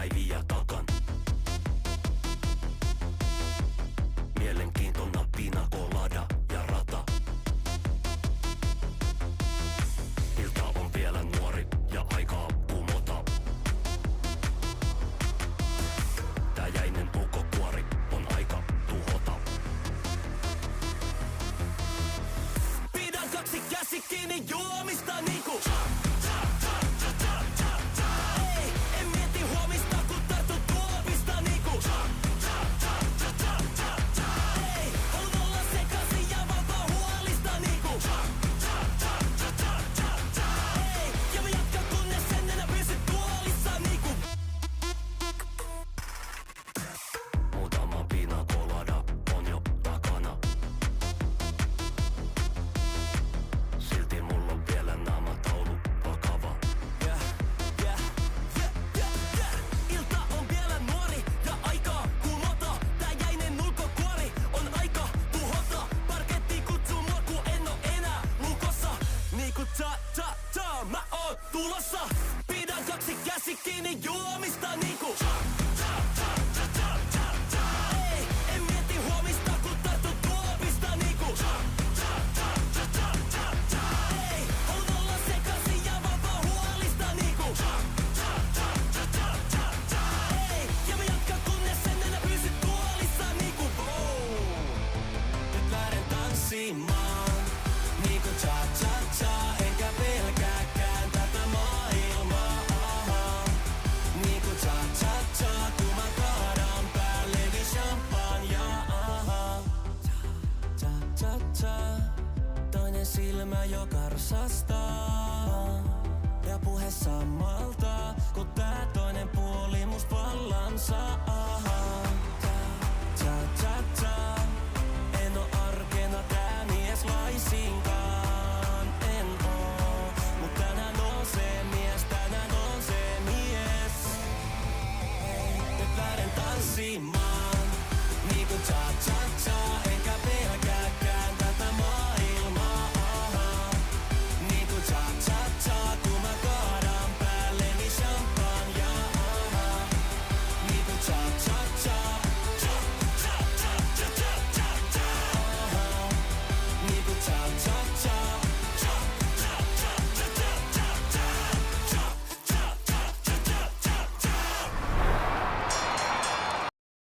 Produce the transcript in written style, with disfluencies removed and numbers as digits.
päiviä takan. Mielenkiintona pina colada ja rata. Ilta on vielä nuori ja aikaa kumota. Tää jäinen puukkokuori on aika tuhota. Pidän kaksi käsi kiinni juomista niinku ei, en mieti huomista kun tartun tuopista niinku ei, haluan olla sekaisin ja valtaa huolista niinku ei, ja mä jatkan kunnes en enää pysy tuolissa niinku. Muutama pina colada on jo takana. Silti mulla on vielä naamataulu vakava. Ilta on vielä nuori ja aikaa kumota. Tää jäinen ulkokuori on aika tuhota. Parketti kutsuu mua ku en oo enää lukossa. Niinku ta mä oon tulossa. Pidän kaksi käsi kiinni juomista niinku ei, en mieti huomista kun tartun tuopista niinku ei, haluan olla sekaisin ja valtaa huolista niinku ei, ja mä jatkan kunnes en enää pysy tuolissa niinku nyt lähden tanssimaan niinku cha-cha-cha, enkä pelkääkään tätä maailmaa. Niinku cha-cha-cha, kun mä kaadan päälleni champagnea. Cha-cha-cha, toinen silmä jo karsastaa ja puhe samalta, kun tää toinen puoli must vallan saa.